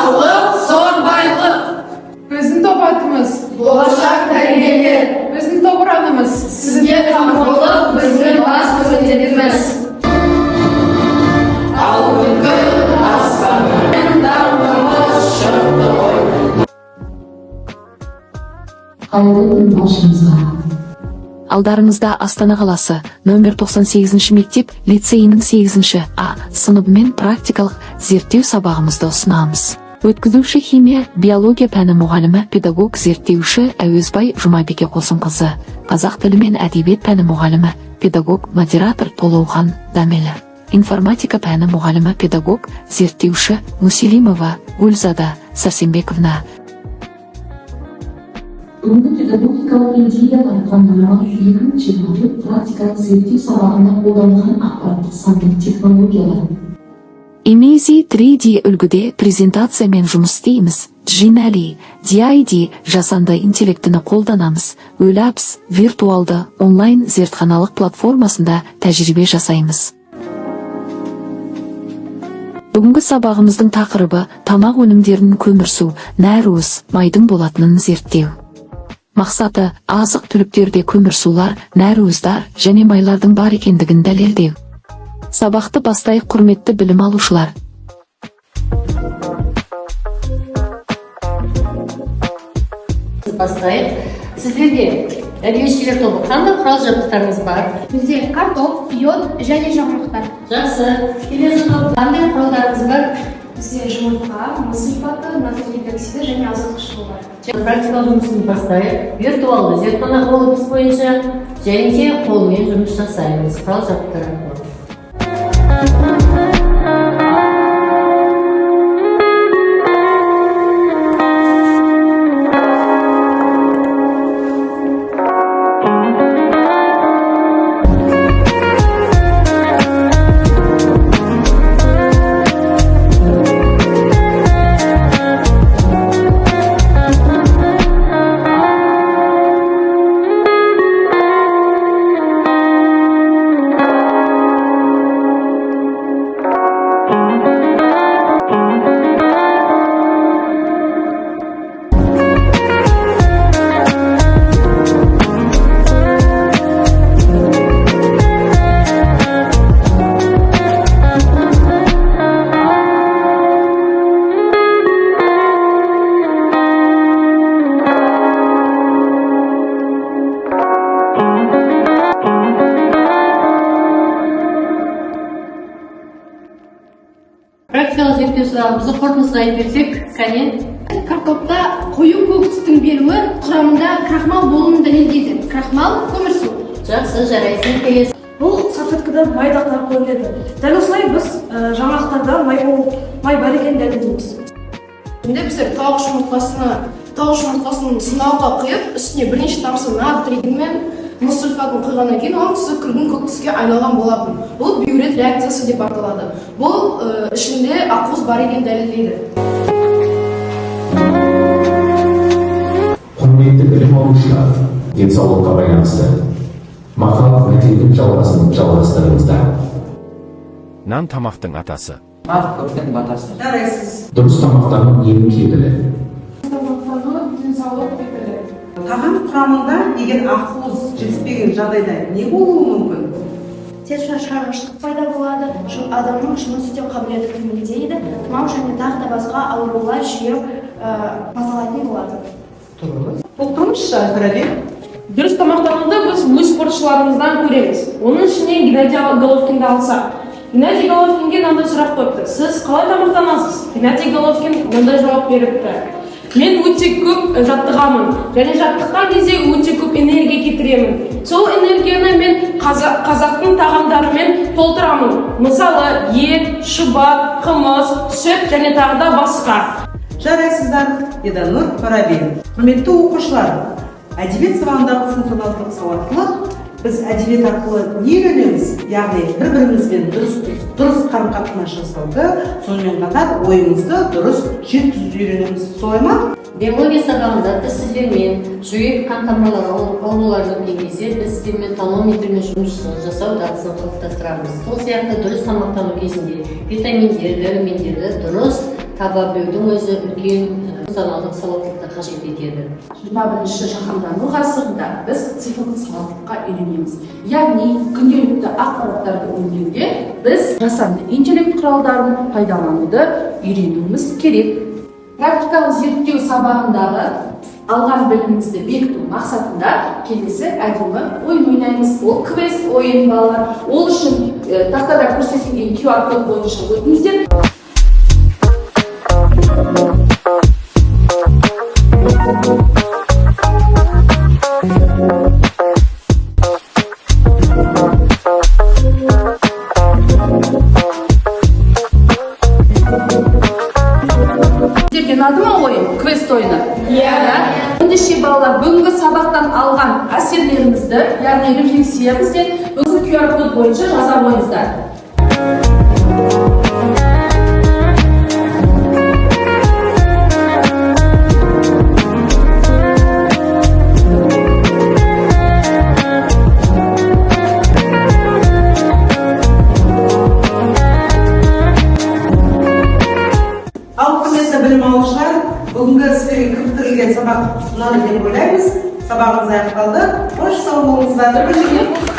Саулық, зор байлық. Біздің топ атымыз Болашақ дәрігерлер. біздің топ ұранымыз Сізге қамқорлық біздің басты міндетіміз. Ал бүгін аспаннан даңқымыз шықты ғой. Қайырлы күн баршаңызға. Алдарыңызда Астана қаласы номер 98 мектеп лицейінің 8 А сыныбымен практикалық зерттеу сабағымызды ұсынамыз. Өткізуші химия, биология пәні мұғалімі, педагог зерттеуші Әуезбай Жұмабеке Қосымқызы, қазақ тілі мен әдебиет пәні мұғалімі, педагог модератор Толоухан Дамелі, информатика пәні мұғалімі, педагог зерттеуші Муселимова Гүлзада Сарсенбековна. Бүгінгі педагогикалық идеялар қамтылған 2020 практикалық зерттеу сабағында қолданылған ақпараттық сандық технологиялар. Имези 3D үлгіде презентациямен жұмыс істейміз. Джинали, DID жасанды интеллектіні қолданамыз. Өлапс виртуалды онлайн зертханалық платформасында тәжірибе жасаймыз. Бүгінгі сабағымыздың тақырыбы тамақ өнімдерінің көмірсу, нәруыз, майдың болатынын зерттеу. Мақсаты азық түліктерде көмірсулар, нәруыздар және майлардың бар екендігін дәлелдеу. Сабақты бастайық, құрметті білім алушылар. Бастайық. Сіздерде әдебиетшілер тобы қандай құрал жабдықтарыңыз бар? Бізде картоп, йод және жаңғақтар. Жақсы. Келесі топ қандай құралдарыңыз бар? Бізде жұмыртқа, мыс сульфаты, натрий гидроксиді және азот қышқылы бар. Практикалық жұмысын бастайық. Виртуалды зертхана құрылыс бойынша және де қолмен жұмыс жасаймыз. Құрал жабдықтар арқылы. Практикалық зерттеу сұрағымызды қорытындысын айтып берсек, кәне? Картопта қою көк түстің беруі құрамында крахмал болуын дәлелдейді. Крахмал көмірсу. Жақсы, жарайсың. Келесі. Бұл салфеткадан май дақтар қойылады. Дәл осылай біз жаңғақтардан май бар екенін дәлелдейміз. Енді біздер тауық жұмыртқасын сынауға құйып, үстіне бірнеше тамшы натрий мен мыс сульфатын құйғаннан кейін оның түсі күлгін көк түске айналған болатын. Бұл биурет реакциясы деп аталады. Бұл ішінде ақуыз бар екенін дәлелдейді. Құрметті білім алушылар, денсаулыққа байланысты мақал мәтелдің жалғасын жалғастырыңыздар. Нан тамақтың атасы. Ақ көптің батасы. Жарайсыз. Дұрыс тамақтану ненің кепілі? Тамақтану денсаулық кепілі. Тағам құрамында егер ақуыз жетіспеген жағдайда не болуы мүмкін? Тез шарғыштық пайда болады, адамның жұмыс істеу қабілеті төмендейді, тұмау және тағы да басқа аурулар жиі мазалайтын болады. Тоқтаңызшы, Айқара. Дұрыс тамақтануды біз өз спортшыларымыздан көреміз. Оның ішіне Геннадий Головкинді алсақ. Геннадий Головкинге мынандай сұрақ қойыпты. Сіз қалай тамақтанасыз? Геннадий Головкин мынандай жауап беріпті. Мен өте көп жаттығамын, және жаттыққан кезде өте көп энергия кетіремін. Сол энергияны мен қазақтың тағамдарымен толтырамын. Мысалы, ет, шұбат, қымыз, сүт және тағы да басқа. Жарайсыздар, Еданур Фараби. Құрметті оқушылар, әдебиет сабағындағы функционалдық сауаттылық біз әдебиет арқылы не үйренеміз? Яғни бір-бірімізбен дұрыс қарым-қатынас жасауды, сонымен қатар ойымызды дұрыс жеткізуді үйренеміз. Солай ма? Биология сабағында біз сіздермен жүрек қан тамырлары ауруларын немесе біз сіздермен тонометрмен жұмыс жасау дағдысын қалыптастырамыз. Сол сияқты дұрыс тамақтану кезінде витаминдерді, дәрумендерді дұрыс Табабеудің өзі үлкен функционалдық сауаттылықты қажет етеді. 21-ші жаһандану ғасырында біз цифрлық сауаттылыққа үйренеміз. Яғни күнделікті ақпараттарды өңдеуде біз жасанды интеллект құралдарын пайдалануды үйренуіміз керек. Практикалық зерттеу сабағындағы алған білімімізді бекіту мақсатында келесі әдемі ойын ойнаймыз. Ол квест ойын балалар. Ол үшін тақтада көрсетілген QR код бойынша өтіңіздер. Ұнады ма ойын? Квест ойыны? Ендеше балалар бүгінгі сабақтан алған әсерлеріңізді, яғни рефлексиямызды бүгінгі QR код бойынша жаза қойыңыздар. Білім алушылар, бүгінгі сіздерге кіріктірілген сабақ ұнады деп ойлаймыз. Сабағымыз аяқталды. Қош сау болыңыздар.